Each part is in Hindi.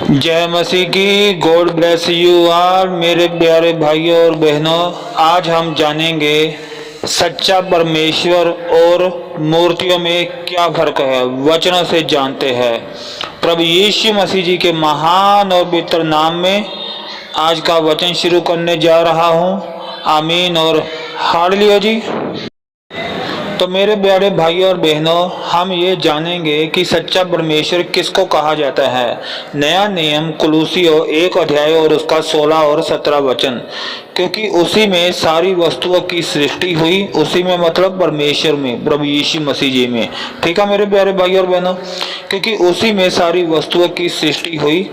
जय मसीह की। गॉड ब्लेस यू आल मेरे प्यारे भाइयों और बहनों। आज हम जानेंगे सच्चा परमेश्वर और मूर्तियों में क्या फर्क है, वचनों से जानते हैं। प्रभु यीशु मसीह जी के महान और पवित्र नाम में आज का वचन शुरू करने जा रहा हूँ। आमीन और हालेलुया जी। तो मेरे प्यारे भाइयों और बहनों, हम ये जानेंगे कि सच्चा परमेश्वर किसको कहा जाता है। नया नियम कुलूसियों 1 अध्याय और उसका 16 और 17 वचन। क्योंकि उसी में सारी वस्तुओं की सृष्टि हुई, उसी में मतलब परमेश्वर में, प्रभु यीशु मसीह जी में। ठीक है मेरे प्यारे भाइयों और बहनों, क्योंकि उसी में सारी वस्तुओं की सृष्टि हुई,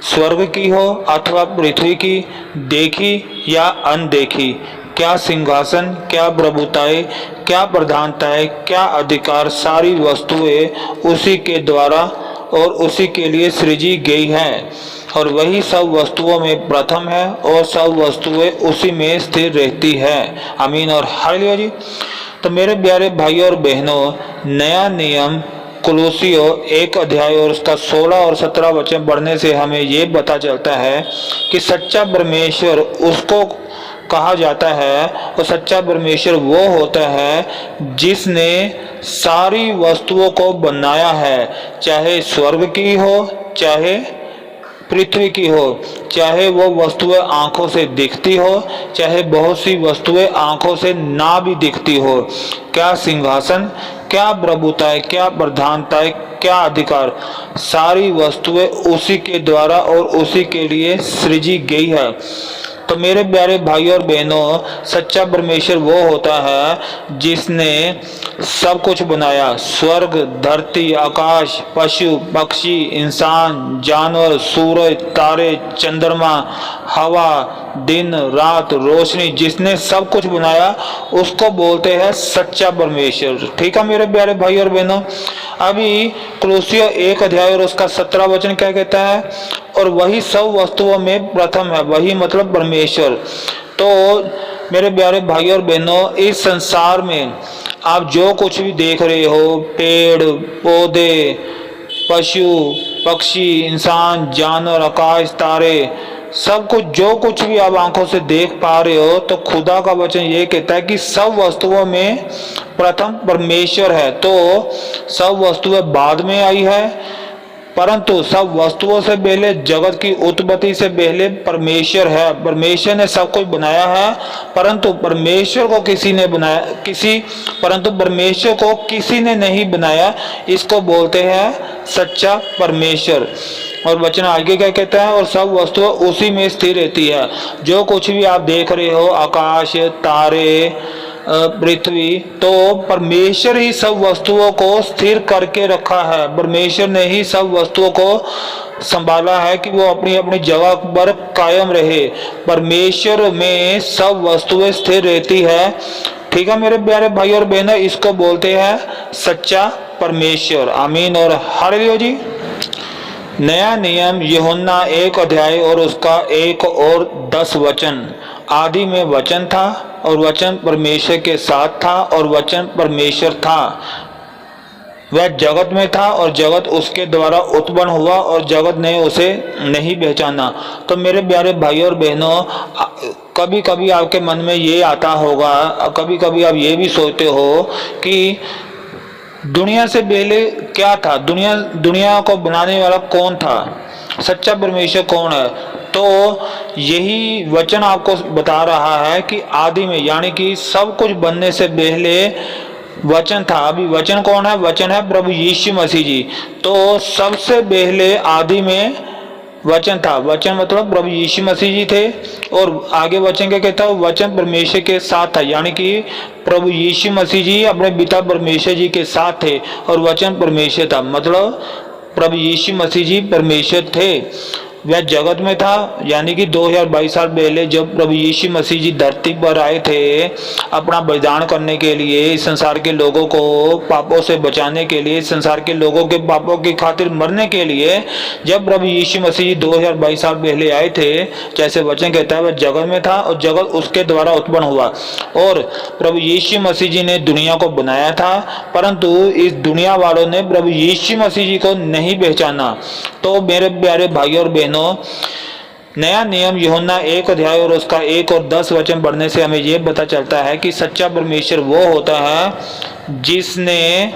स्वर्ग की हो अथवा पृथ्वी की, देखी या अनदेखी। क्या सिंहासन, क्या प्रभुताएं, क्या प्रधानताएं, क्या अधिकार, सारी वस्तुएं उसी के द्वारा और उसी के लिए सृजी गई हैं। और वही सब वस्तुओं में प्रथम है और सब वस्तुएं उसी में स्थिर रहती है। आमीन और हालेलुया जी। तो मेरे प्यारे भाइयों और बहनों, नया नियम कुलूसियों 1 अध्याय और उसका 16 और 17 वचन पढ़ने से हमें ये पता चलता है कि सच्चा परमेश्वर उसको कहा जाता है। और सच्चा परमेश्वर वो होता है जिसने सारी वस्तुओं को बनाया है, चाहे स्वर्ग की हो चाहे पृथ्वी की हो, चाहे वो वस्तुएं आंखों से दिखती हो चाहे बहुत सी वस्तुएं आंखों से ना भी दिखती हो। क्या सिंहासन, क्या प्रभुताएं, क्या प्रधानताएं, क्या अधिकार, सारी वस्तुएं उसी के द्वारा और उसी के लिए सृजी गई है। तो मेरे प्यारे भाइयों और बहनों, सच्चा परमेश्वर वो होता है जिसने सब कुछ बनाया। स्वर्ग, धरती, आकाश, पशु पक्षी, इंसान, जानवर, सूरज, तारे, चंद्रमा, हवा, दिन रात, रोशनी, जिसने सब कुछ बनाया उसको बोलते हैं सच्चा परमेश्वर। ठीक है मेरे प्यारे भाई और बहनों। अभी कुलूसियों 1 अध्याय और उसका 17 वचन क्या कहता है? और वही सब वस्तुओं में प्रथम है, वही मतलब परमेश्वर। तो मेरे प्यारे भाई और बहनों, इस संसार में आप जो कुछ भी देख रहे हो, पेड़ पौधे, पशु पक्षी, इंसान, जानवर, आकाश, तारे, सब कुछ जो कुछ भी आप आंखों से देख पा रहे हो, तो खुदा का वचन ये कहता है कि सब वस्तुओं में प्रथम परमेश्वर है। तो सब वस्तुएं बाद में आई है, परंतु सब वस्तुओं से पहले, जगत की उत्पत्ति से पहले परमेश्वर है। परमेश्वर ने सब कुछ बनाया है, परंतु परमेश्वर को किसी ने नहीं बनाया। इसको बोलते हैं सच्चा परमेश्वर। और वचन आगे क्या कहता है? और सब वस्तुएं उसी में स्थिर रहती है। जो कुछ भी आप देख रहे हो, आकाश, तारे, पृथ्वी, तो परमेश्वर ही सब वस्तुओं को स्थिर करके रखा है। परमेश्वर ने ही सब वस्तुओं को संभाला है कि वो अपनी अपनी जगह पर कायम रहे। परमेश्वर में सब वस्तुएं स्थिर रहती है। ठीक है मेरे प्यारे भाई और बहनों, इसको बोलते हैं सच्चा परमेश्वर। आमीन और हालेलुया जी। नया नियम यूहन्ना 1 अध्याय और उसका 1 और 10 वचन। आदि में वचन था और वचन परमेश्वर के साथ था और वचन परमेश्वर था। वह जगत में था और जगत उसके द्वारा उत्पन्न हुआ और जगत ने उसे नहीं पहचाना। तो मेरे प्यारे भाइयों और बहनों, कभी कभी आपके मन में ये आता होगा, कभी कभी आप ये भी सोचते हो कि दुनिया से पहले क्या था, दुनिया को बनाने वाला कौन था, सच्चा परमेश्वर कौन है? तो यही वचन आपको बता रहा है कि आदि में, यानी कि सब कुछ बनने से पहले वचन था। अभी वचन कौन है? वचन है प्रभु यीशु मसीह जी। तो सबसे पहले आदि में वचन था। वचन मतलब प्रभु यीशु मसीह जी थे। और आगे वचन क्या कहता है? वचन परमेश्वर के साथ था, यानी कि प्रभु यीशु मसीह जी अपने पिता परमेश्वर जी के साथ थे और वचन परमेश्वर था, मतलब प्रभु यीशु मसीह जी परमेश्वर थे। वह जगत में था, यानी कि 2022 साल पहले जब प्रभु यीशु मसीह जी धरती पर आए थे अपना बलिदान करने के लिए, इस संसार के लोगों को पापों से बचाने के लिए, इस संसार के लोगों के पापों की खातिर मरने के लिए जब प्रभु यीशु मसीह जी 2022 साल पहले आए थे, जैसे वचन कहता है वह जगत में था और जगत उसके द्वारा उत्पन्न हुआ। और प्रभु यीशु मसीह जी ने दुनिया को बनाया था, परंतु इस दुनिया वालों ने प्रभु यीशु मसीह जी को नहीं पहचाना। तो मेरे प्यारे भाइयों और बहनों, नया नियम यूहन्ना 1 अध्याय और उसका 1 और 10 वचन पढ़ने से हमें यह पता चलता है कि सच्चा परमेश्वर वो होता है जिसने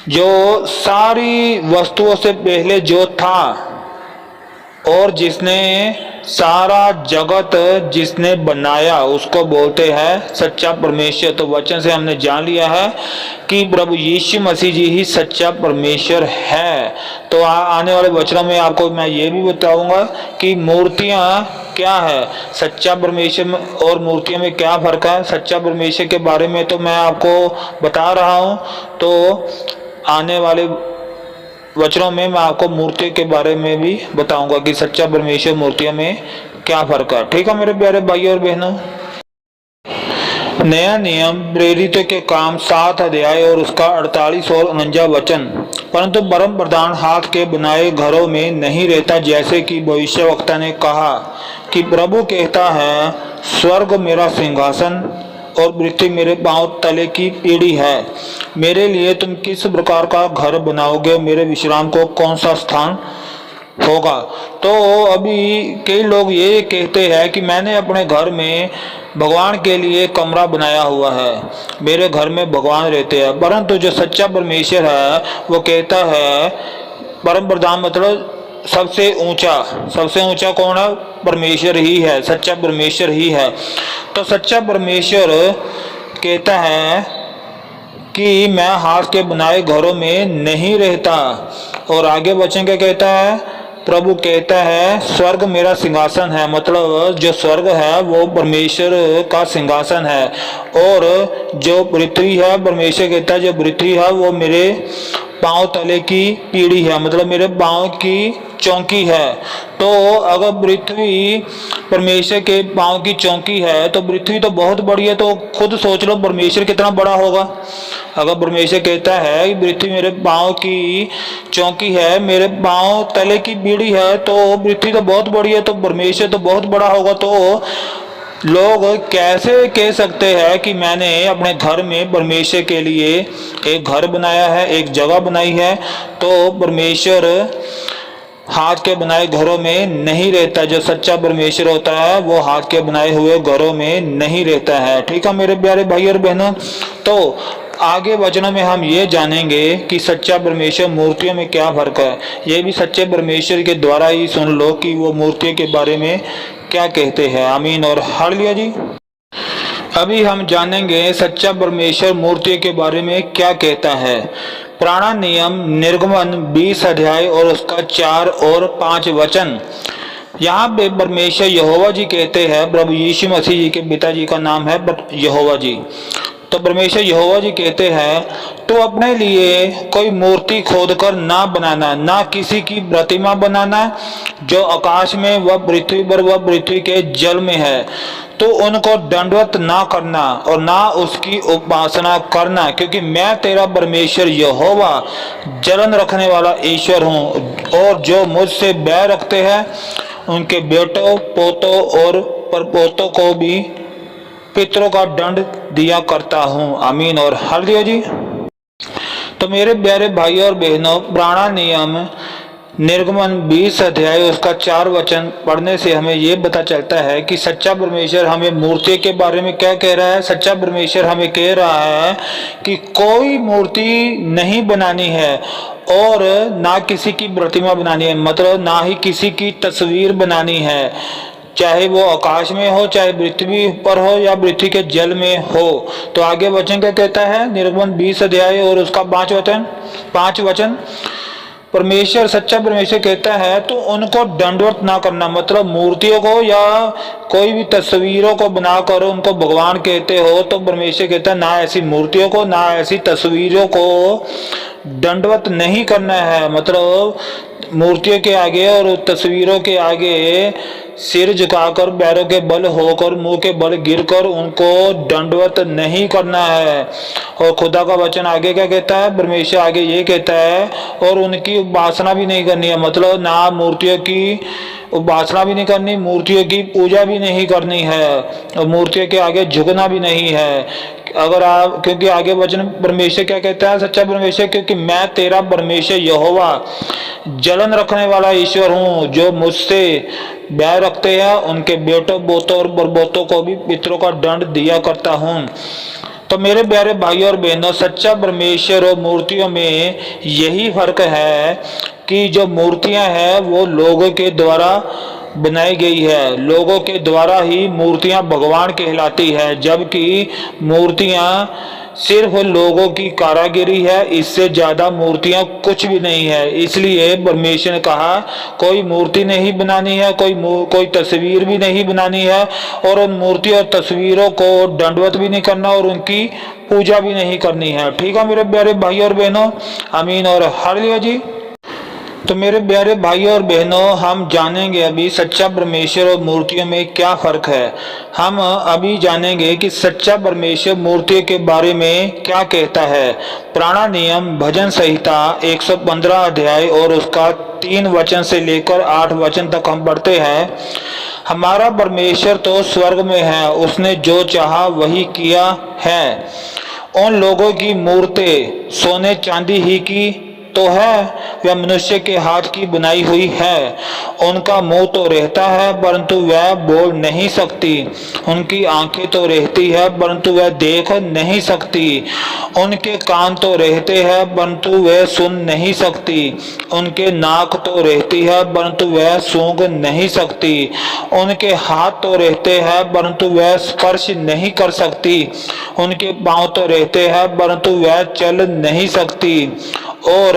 जो सारी वस्तुओं से पहले जो था और जिसने सारा जगत जिसने बनाया उसको बोलते हैं सच्चा परमेश्वर। तो वचन से हमने जान लिया है कि प्रभु यीशु मसीह जी ही सच्चा परमेश्वर है। तो आने वाले वचनों में आपको मैं ये भी बताऊंगा कि मूर्तियां क्या है, सच्चा परमेश्वर और मूर्तियों में क्या फर्क है। सच्चा परमेश्वर के बारे में तो मैं आपको बता रहा हूं, तो आने वाले वचनों में मैं आपको मूर्ति के बारे में भी बताऊंगा कि सच्चा परमेश्वर मूर्तियों में क्या फर्क है। ठीक है मेरे प्यारे भाइयों और बहनों। नया नियम प्रेरितों के काम 7 अध्याय और उसका 48 और 49 वचन। परंतु परम प्रधान हाथ के बनाए घरों में नहीं रहता, जैसे कि भविष्यवक्ता ने कहा कि प्रभु कहता है, स्वर्ग मेरा सिंहासन और पृथ्वी मेरे पांव तले की पीढ़ी है। मेरे लिए तुम किस प्रकार का घर बनाओगे, मेरे विश्राम को कौन सा स्थान होगा। तो अभी कई लोग ये कहते हैं कि मैंने अपने घर में भगवान के लिए कमरा बनाया हुआ है, मेरे घर में भगवान रहते हैं। परंतु जो सच्चा परमेश्वर है वो कहता है, परम प्रधान मतलब सबसे ऊंचा कौन है? परमेश्वर ही है, सच्चा परमेश्वर ही है। तो सच्चा परमेश्वर कहता है कि मैं हाथ के बनाए घरों में नहीं रहता। और आगे वचन क्या कहता है? प्रभु कहता है स्वर्ग मेरा सिंहासन है, मतलब जो स्वर्ग है वो परमेश्वर का सिंहासन है। और जो पृथ्वी है, परमेश्वर कहता है जो पृथ्वी है वो मेरे पांव तले की पीढ़ी है, मतलब मेरे पांव की चौकी है। तो अगर पृथ्वी परमेश्वर के पांव की चौकी है तो पृथ्वी तो बहुत बड़ी है, तो खुद सोच लो परमेश्वर कितना बड़ा होगा। अगर परमेश्वर कहता है कि पृथ्वी मेरे पांव की चौकी है, मेरे पांव तले की पीढ़ी है, तो पृथ्वी तो बहुत बड़ी है, तो परमेश्वर तो बहुत बड़ा होगा। तो लोग कैसे कह सकते हैं कि मैंने अपने घर में परमेश्वर के लिए एक घर बनाया है, एक जगह बनाई है। तो परमेश्वर हाथ के बनाए घरों में नहीं रहता। जो सच्चा परमेश्वर होता है वो हाथ के बनाए हुए घरों में नहीं रहता है। ठीक है मेरे प्यारे भाई और बहनों। तो आगे वचनों में हम ये जानेंगे कि सच्चा परमेश्वर मूर्तियों में क्या फर्क है। ये भी सच्चे परमेश्वर के द्वारा ही सुन लो कि वो मूर्तियों के बारे में क्या कहते हैं। आमीन और हालेलुया जी। अभी हम जानेंगे सच्चा परमेश्वर मूर्तियों के बारे में क्या कहता है। पुराना नियम निर्गमन 20 अध्याय और उसका 4 और 5 वचन। यहाँ पे परमेश्वर यहोवा जी कहते हैं, प्रभु यीशु मसीह जी के पिताजी का नाम है यहोवा जी। तो परमेश्वर यहोवा जी कहते हैं, तो अपने लिए कोई मूर्ति खोदकर ना बनाना, ना किसी की प्रतिमा बनाना जो आकाश में व पृथ्वी पर व पृथ्वी के जल में है। तो उनको दंडवत ना करना और ना उसकी उपासना करना, क्योंकि मैं तेरा परमेश्वर यहोवा जलन रखने वाला ईश्वर हूँ। और जो मुझसे बैर रखते हैं उनके बेटों, पोतों और परपोतों को भी पितरों का दंड दिया करता हूँ। आमीन और हालेलुया जी। तो मेरे प्यारे भाइयों और बहनों, पुराना नियम निर्गमन 20 अध्याय उसका 4 वचन पढ़ने से हमें ये पता चलता है कि सच्चा परमेश्वर हमें मूर्ति के बारे में क्या कह रहा है। सच्चा परमेश्वर हमें कह रहा है कि कोई मूर्ति नहीं बनानी है और ना किसी की प्रतिमा बनानी है, मतलब ना ही किसी की तस्वीर बनानी है, चाहे वो आकाश में हो, चाहे पृथ्वी पर हो या पृथ्वी के जल में हो। तो आगे वचन क्या कहता है? निर्गमन 20 अध्याय और उसका 5 वचन परमेश्वर, सच्चा परमेश्वर कहता है तो उनको दंडवत ना करना, मतलब मूर्तियों को या कोई भी तस्वीरों को बनाकर उनको भगवान कहते हो। तो परमेश्वर कहता है ना ऐसी मूर्तियों को, ना ऐसी तस्वीरों को दंडवत नहीं करना है, मतलब मूर्तियों के आगे और तस्वीरों के आगे सिर झुकाकर पैरों के बल होकर मुंह के बल गिरकर उनको दंडवत नहीं करना है। और खुदा का वचन आगे क्या कहता है, परमेश्वर आगे ये कहता है, और उनकी उपासना भी नहीं करनी है, मतलब ना मूर्तियों की उपासना भी नहीं करनी, मूर्तियों की पूजा भी नहीं करनी है, और मूर्तियों के आगे झुकना भी नहीं है। अगर आप, क्योंकि आगे वचन परमेश्वर क्या कहता है, सच्चा परमेश्वर, क्योंकि मैं तेरा परमेश्वर यहोवा जलन रखने वाला ईश्वर हूँ, जो मुझसे बैर रखते हैं उनके बेटों बोतों और बरबोतों को भी पितरों का दंड दिया करता हूँ। तो मेरे प्यारे भाइयों और बहनों, सच्चा परमेश्वर और मूर्तियों में यही फर्क है कि जो मूर्तियां हैं वो लोगों के द्वारा बनाई गई है, लोगों के द्वारा ही मूर्तियां भगवान कहलाती है, जबकि मूर्तियां सिर्फ लोगों की कारागिरी है, इससे ज्यादा मूर्तियां कुछ भी नहीं है। इसलिए परमेश्वर ने कहा कोई मूर्ति नहीं बनानी है, कोई तस्वीर भी नहीं बनानी है, और उन मूर्ति और तस्वीरों को दंडवत भी नहीं करना और उनकी पूजा भी नहीं करनी है। ठीक है मेरे प्यारे भाई और बहनों, आमीन और हालेलुया जी। तो मेरे प्यारे भाइयों और बहनों, हम जानेंगे अभी सच्चा परमेश्वर और मूर्तियों में क्या फर्क है। हम अभी जानेंगे कि सच्चा परमेश्वर मूर्तियों के बारे में क्या कहता है। पुराना नियम भजन संहिता 115 अध्याय और उसका 3 वचन से लेकर 8 वचन तक हम पढ़ते हैं। हमारा परमेश्वर तो स्वर्ग में है, उसने जो चाहा वही किया है। उन लोगों की मूर्तें सोने चांदी ही की तो है, वह मनुष्य के हाथ की बनाई हुई है। उनका मुंह तो रहता है परंतु वह बोल नहीं सकती, उनकी आंखें तो रहती है परंतु वह देख नहीं सकती, उनके कान तो रहते हैं परंतु वह सुन नहीं सकती, उनके नाक तो रहती है परंतु वह सूंघ नहीं सकती, उनके हाथ तो रहते हैं परंतु वह स्पर्श नहीं कर सकती, उनके पांव तो रहते हैं परंतु वह चल नहीं सकती, और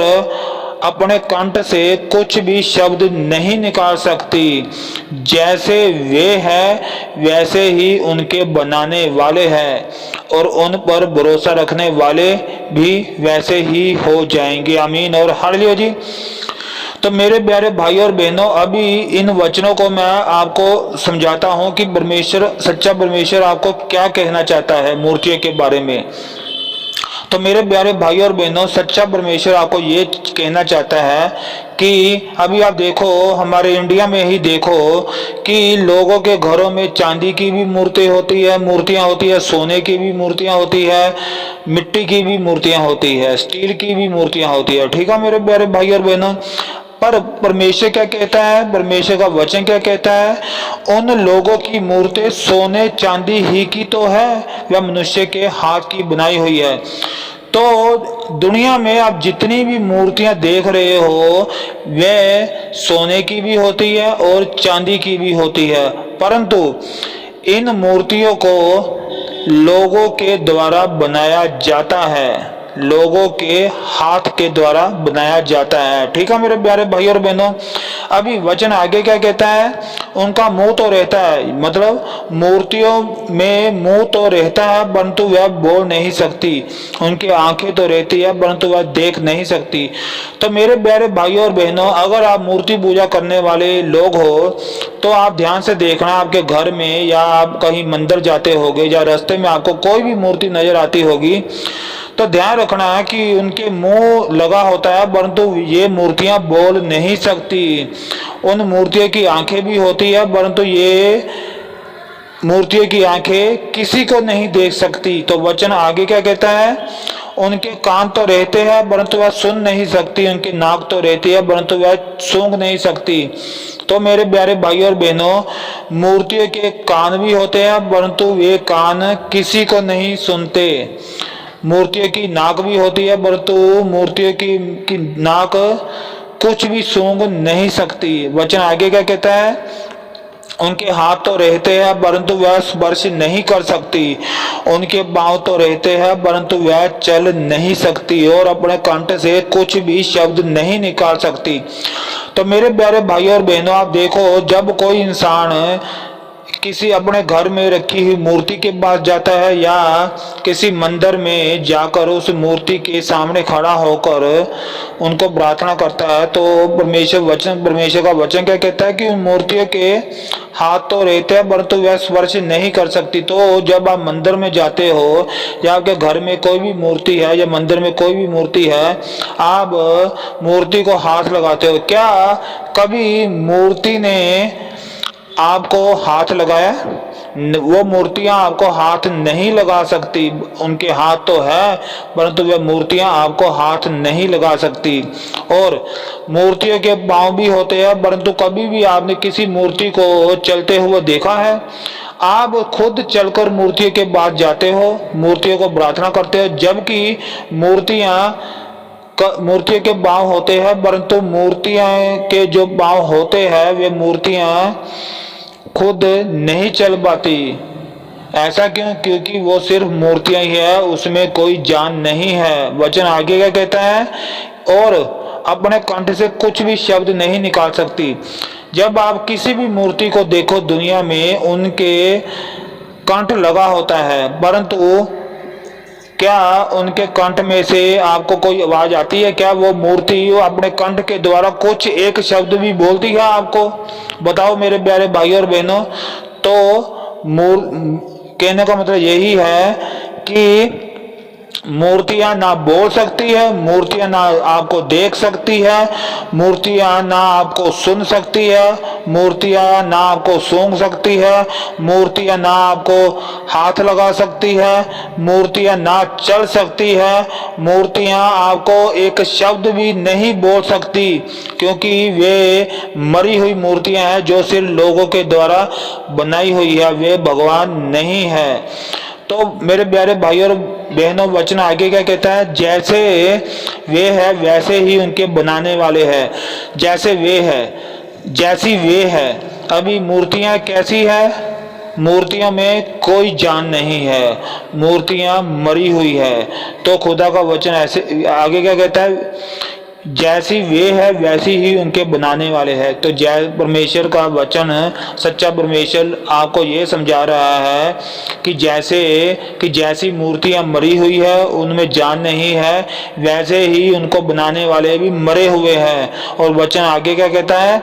अपने कंठ से कुछ भी शब्द नहीं निकाल सकती। जैसे वे हैं वैसे ही उनके बनाने वाले हैं, और उन पर भरोसा रखने वाले भी वैसे ही हो जाएंगे। आमीन और हालेलुया जी। तो मेरे प्यारे भाई और बहनों, अभी इन वचनों को मैं आपको समझाता हूं कि परमेश्वर, सच्चा परमेश्वर आपको क्या कहना चाहता है मूर्तियों के बारे में। तो मेरे प्यारे भाई और बहनों, सच्चा परमेश्वर आपको ये कहना चाहता है कि अभी आप देखो, हमारे इंडिया में ही देखो कि लोगों के घरों में चांदी की भी मूर्तियां होती है, सोने की भी मूर्तियां होती है, मिट्टी की भी मूर्तियां होती है, स्टील की भी मूर्तियां होती है। ठीक है मेरे प्यारे भाई और बहनों, पर परमेश्वर क्या कहता है, परमेश्वर का वचन क्या कहता है, उन लोगों की मूर्तें सोने चांदी ही की तो है, वह मनुष्य के हाथ की बनाई हुई है। तो दुनिया में आप जितनी भी मूर्तियां देख रहे हो वे सोने की भी होती है और चांदी की भी होती है, परंतु इन मूर्तियों को लोगों के द्वारा बनाया जाता है, लोगों के हाथ के द्वारा बनाया जाता है। ठीक है मेरे प्यारे भाई और बहनों, अभी वचन आगे क्या कहता है, उनका मुंह तो रहता है, मतलब मूर्तियों में मुंह तो रहता है परंतु वह बोल नहीं सकती, उनकी आंखें तो रहती है परंतु वह देख नहीं सकती। तो मेरे प्यारे भाई और बहनों, अगर आप मूर्ति पूजा करने वाले लोग हो तो आप ध्यान से देखना, आपके घर में या आप कहीं मंदिर जाते होगे या रास्ते में आपको कोई भी मूर्ति नजर आती होगी, तो ध्यान रखना है कि उनके मुंह लगा होता है परंतु ये मूर्तियां बोल नहीं सकती। उन मूर्तियों की आंखें भी होती है परंतु ये मूर्तियों की आंखें किसी को नहीं देख सकती। तो वचन आगे क्या कहता है, उनके कान तो रहते हैं परंतु वह सुन नहीं सकती, उनकी नाक तो रहती है परंतु वह सूंघ नहीं सकती। तो मेरे प्यारे भाई और बहनों, मूर्तियों के कान भी होते हैं परंतु वे कान किसी को नहीं सुनते, मूर्तियों की नाक भी होती है परंतु मूर्तियों की नाक कुछ भी सूंघ नहीं सकती। वचन आगे क्या कहता है, उनके हाथ तो रहते हैं परंतु वह स्पर्श नहीं कर सकती, उनके पांव तो रहते हैं परंतु वह चल नहीं सकती, और अपने कंठ से कुछ भी शब्द नहीं निकाल सकती। तो मेरे प्यारे भाई और बहनों, आप देखो, जब कोई इंसान किसी अपने घर में रखी हुई मूर्ति के पास जाता है या किसी मंदिर में जाकर उस मूर्ति के सामने खड़ा होकर उनको प्रार्थना करता है, तो परमेश्वर का वचन क्या कहता है कि उन मूर्तियों के हाथ तो रहते हैं परंतु वह स्पर्श नहीं कर सकती। तो जब आप मंदिर में जाते हो या आपके घर में कोई भी मूर्ति है या मंदिर में कोई भी मूर्ति है, आप मूर्ति को हाथ लगाते हो। क्या कभी मूर्ति ने आपको हाथ लगाया? वो मूर्तियां आपको हाथ नहीं लगा सकती। उनके हाथ तो है परंतु वे मूर्तियां आपको हाथ नहीं लगा सकती। और मूर्तियों के पांव भी होते हैं परंतु कभी भी आपने किसी मूर्ति को चलते हुए देखा है? आप खुद चलकर मूर्तियों के पास जाते हो, मूर्तियों को प्रार्थना करते हो, जबकि मूर्तियों के पांव होते हैं परंतु मूर्तियां के जो पांव होते हैं वे मूर्तियां खुद नहीं चल पाती। ऐसा क्यों? क्योंकि वो सिर्फ मूर्तियां ही है, उसमें कोई जान नहीं है। वचन आगे क्या कहता है? और अपने कंठ से कुछ भी शब्द नहीं निकाल सकती। जब आप किसी भी मूर्ति को देखो दुनिया में, उनके कंठ लगा होता है परंतु क्या उनके कंठ में से आपको कोई आवाज आती है? क्या वो मूर्ति अपने कंठ के द्वारा कुछ एक शब्द भी बोलती है आपको? बताओ मेरे प्यारे भाई और बहनों। तो कहने का मतलब यही है कि मूर्तियां ना बोल सकती है, मूर्तियां ना आपको देख सकती है, मूर्तियां ना आपको सुन सकती है, मूर्तियां ना आपको सूंघ सकती है, मूर्तियां ना आपको हाथ लगा सकती है, मूर्तियां ना चल सकती है, मूर्तियां आपको एक शब्द भी नहीं बोल सकती, क्योंकि वे मरी हुई मूर्तियां हैं जो सिर्फ लोगों के द्वारा बनाई हुई है, वे भगवान नहीं है। तो मेरे प्यारे भाई और बहनों, वचन आगे क्या कहता है? जैसे वे है वैसे ही उनके बनाने वाले हैं। जैसे वे है जैसी वे है। अभी मूर्तियां कैसी है? मूर्तियों में कोई जान नहीं है, मूर्तियां मरी हुई है। तो खुदा का वचन ऐसे आगे क्या कहता है? जैसी वे है वैसी ही उनके बनाने वाले हैं। तो जय परमेश्वर का वचन, सच्चा परमेश्वर आपको ये समझा रहा है कि जैसी मूर्तियां मरी हुई है, उनमें जान नहीं है, वैसे ही उनको बनाने वाले भी मरे हुए हैं। और वचन आगे क्या कहता है?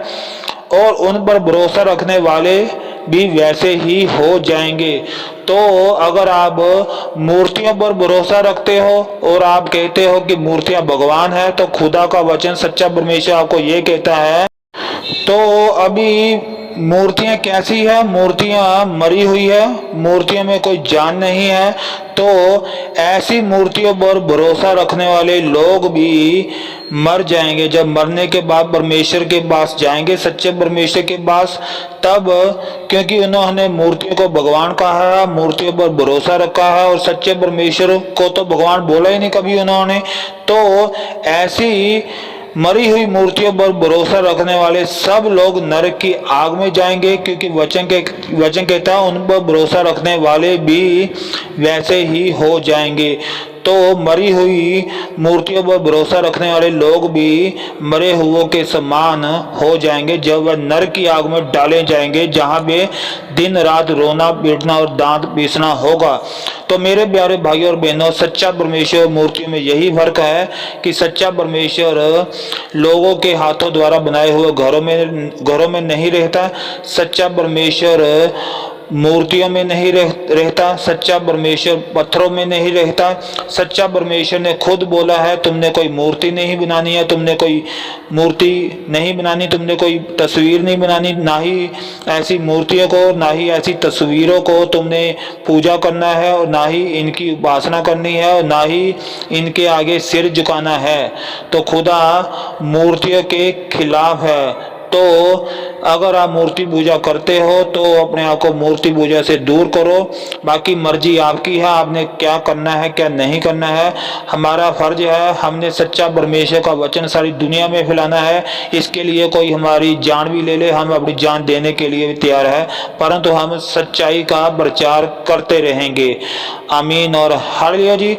और उन पर भरोसा रखने वाले भी वैसे ही हो जाएंगे। तो अगर आप मूर्तियों पर भरोसा रखते हो और आप कहते हो कि मूर्तियां भगवान है, तो खुदा का वचन सच्चा परमेश्वर आपको ये कहता है। तो अभी मूर्तियां कैसी है? मूर्तियां मरी हुई है, मूर्तियों में कोई जान नहीं है। तो ऐसी मूर्तियों पर भरोसा रखने वाले लोग भी मर जाएंगे। जब मरने के बाद परमेश्वर के पास जाएंगे, सच्चे परमेश्वर के पास, तब क्योंकि उन्होंने मूर्तियों को भगवान कहा है, मूर्तियों पर भरोसा रखा है और सच्चे परमेश्वर को तो भगवान बोला ही नहीं कभी उन्होंने। तो ऐसी मरी हुई मूर्तियों पर भरोसा रखने वाले सब लोग नरक की आग में जाएंगे, क्योंकि वचन कहता है उन पर भरोसा रखने वाले भी वैसे ही हो जाएंगे। तो मरी हुई मूर्तियों पर भरोसा रखने वाले लोग भी मरे हुओं के समान हो जाएंगे जब वह नरक की आग में डाले जाएंगे, जहां पे दिन रात रोना पीटना और दांत पीसना होगा। तो मेरे प्यारे भाई और बहनों, सच्चा परमेश्वर मूर्तियों में यही फर्क है कि सच्चा परमेश्वर लोगों के हाथों द्वारा बनाए हुए घरों में नहीं रहता। सच्चा परमेश्वर मूर्तियों में नहीं रहता। सच्चा परमेश्वर पत्थरों में नहीं रहता। सच्चा परमेश्वर ने खुद बोला है, तुमने कोई मूर्ति नहीं बनानी है, तुमने कोई मूर्ति नहीं बनानी, तुमने कोई तस्वीर नहीं बनानी, ना ही ऐसी मूर्तियों को, ना ही ऐसी तस्वीरों को तुमने पूजा करना है और ना ही इनकी उपासना करनी है और ना ही इनके आगे सिर झुकाना है। तो खुदा मूर्तियों के खिलाफ है। तो अगर आप मूर्ति पूजा करते हो तो अपने आप को मूर्ति पूजा से दूर करो। बाकी मर्जी आपकी है, आपने क्या करना है क्या नहीं करना है। हमारा फर्ज है, हमने सच्चा परमेश्वर का वचन सारी दुनिया में फैलाना है। इसके लिए कोई हमारी जान भी ले ले, हम अपनी जान देने के लिए भी तैयार है, परंतु हम सच्चाई का प्रचार करते रहेंगे। आमीन और हालेलुया जी।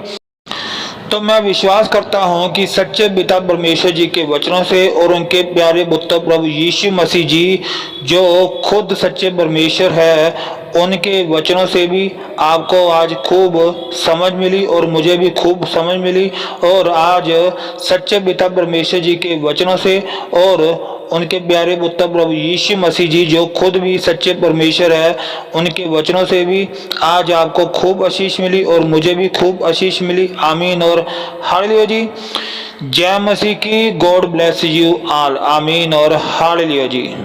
तो मैं विश्वास करता हूं कि सच्चे पिता परमेश्वर जी के वचनों से और उनके प्यारे पुत्र प्रभु यीशु मसीह जी, जो खुद सच्चे परमेश्वर है उनके वचनों से भी आपको आज खूब समझ मिली और मुझे भी खूब समझ मिली। और आज सच्चे पिता परमेश्वर जी के वचनों से और उनके प्यारे पुत्र प्रभु यीशु मसीह जी जो खुद भी सच्चे परमेश्वर है, उनके वचनों से भी आज आपको खूब आशीष मिली और मुझे भी खूब आशीष मिली। आमीन और हालेलुया जी। जय मसीह की। God bless you all. आमीन और हालेलुया जी।